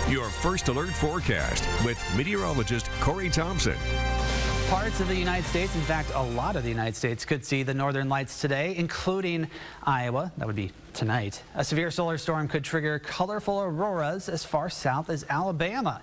Your first alert forecast with meteorologist Corey Thompson. Parts of the United States, in fact, a lot of the United States could see the northern lights today, including Iowa. That would be tonight. A severe solar storm could trigger colorful auroras as far south as Alabama.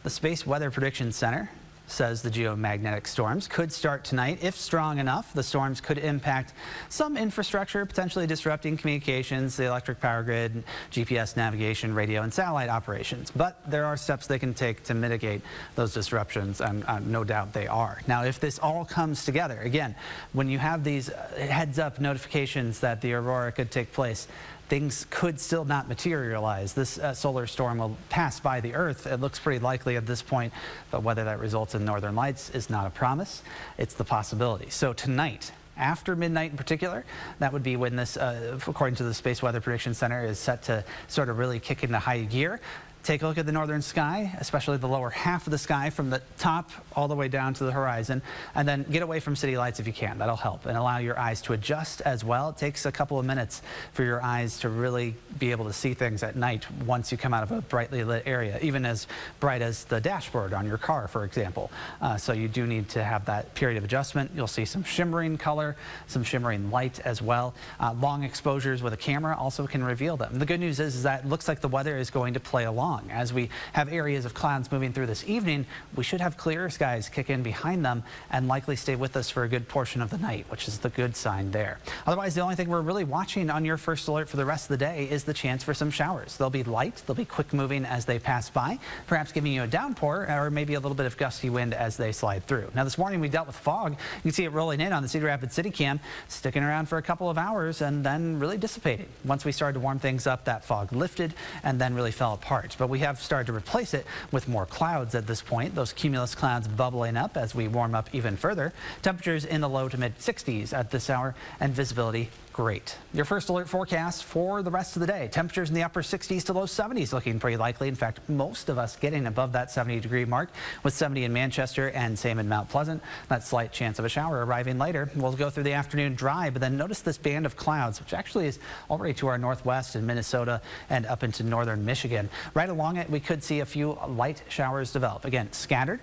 The Space Weather Prediction Center says the geomagnetic storms could start tonight. If strong enough, the storms could impact some infrastructure, potentially disrupting communications, the electric power grid, GPS navigation, radio, and satellite operations. But there are steps they can take to mitigate those disruptions, and no doubt they are. Now, if this all comes together, again, when you have these heads-up notifications that the aurora could take place, things could still not materialize. This solar storm will pass by the Earth. It looks pretty likely at this point, but whether that results in northern lights is not a promise. It's the possibility. So tonight, after midnight in particular, that would be when this, according to the Space Weather Prediction Center, is set to sort of really kick into high gear. Take a look at the northern sky, especially the lower half of the sky from the top all the way down to the horizon, and then get away from city lights if you can. That'll help and allow your eyes to adjust as well. It takes a couple of minutes for your eyes to really be able to see things at night once you come out of a brightly lit area, even as bright as the dashboard on your car, for example. So you do need to have that period of adjustment. You'll see some shimmering color, some shimmering light as well. Long exposures with a camera also can reveal them. The good news is that it looks like the weather is going to play along. As we have areas of clouds moving through this evening, we should have clearer skies kick in behind them and likely stay with us for a good portion of the night, which is the good sign there. Otherwise, the only thing we're really watching on your first alert for the rest of the day is the chance for some showers. They'll be light, they'll be quick moving as they pass by, perhaps giving you a downpour or maybe a little bit of gusty wind as they slide through. Now, this morning we dealt with fog. You can see it rolling in on the Cedar Rapids City Cam, sticking around for a couple of hours and then really dissipating. Once we started to warm things up, that fog lifted and then really fell apart. But we have started to replace it with more clouds at this point. Those cumulus clouds bubbling up as we warm up even further. Temperatures in the low to mid 60s at this hour and visibility great. Your first alert forecast for the rest of the day. Temperatures in the upper 60s to low 70s looking pretty likely. In fact, most of us getting above that 70-degree mark with 70 in Manchester and same in Mount Pleasant. That slight chance of a shower arriving later. We'll go through the afternoon dry, but then notice this band of clouds, which actually is already to our northwest in Minnesota and up into northern Michigan. Right along it, we could see a few light showers develop. Again, scattered,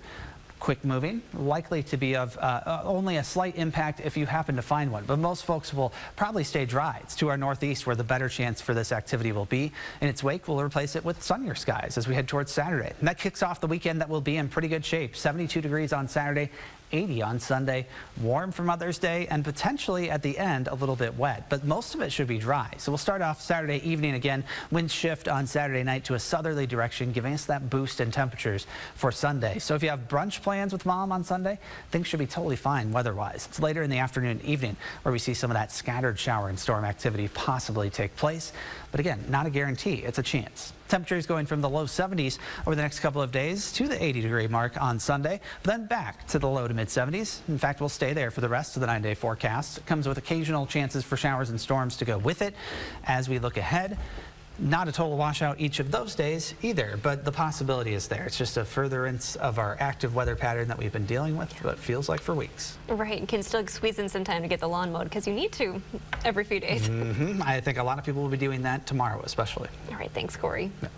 quick moving, likely to be of only a slight impact if you happen to find one, but most folks will probably stay dry. It's to our northeast where the better chance for this activity will be. In its wake, we'll replace it with sunnier skies as we head towards Saturday. And that kicks off the weekend that will be in pretty good shape. 72 degrees on Saturday, 80 on Sunday, warm for Mother's Day, and potentially at the end a little bit wet, but most of it should be dry. So we'll start off Saturday evening again, wind shift on Saturday night to a southerly direction, giving us that boost in temperatures for Sunday. So if you have brunch plans with mom on Sunday, things should be totally fine weather-wise. It's later in the afternoon and evening where we see some of that scattered shower and storm activity possibly take place. But again, not a guarantee, it's a chance. Temperatures going from the low 70s over the next couple of days to the 80-degree mark on Sunday, but then back to the low to mid 70s. In fact, we'll stay there for the rest of the 9-day forecast. It comes with occasional chances for showers and storms to go with it as we look ahead. Not a total washout each of those days either, but the possibility is there. It's just a furtherance of our active weather pattern that we've been dealing with, but feels like for weeks. Right, you can still squeeze in some time to get the lawn mowed because you need to every few days. I think a lot of people will be doing that tomorrow especially. All right, thanks, Corey. Yeah.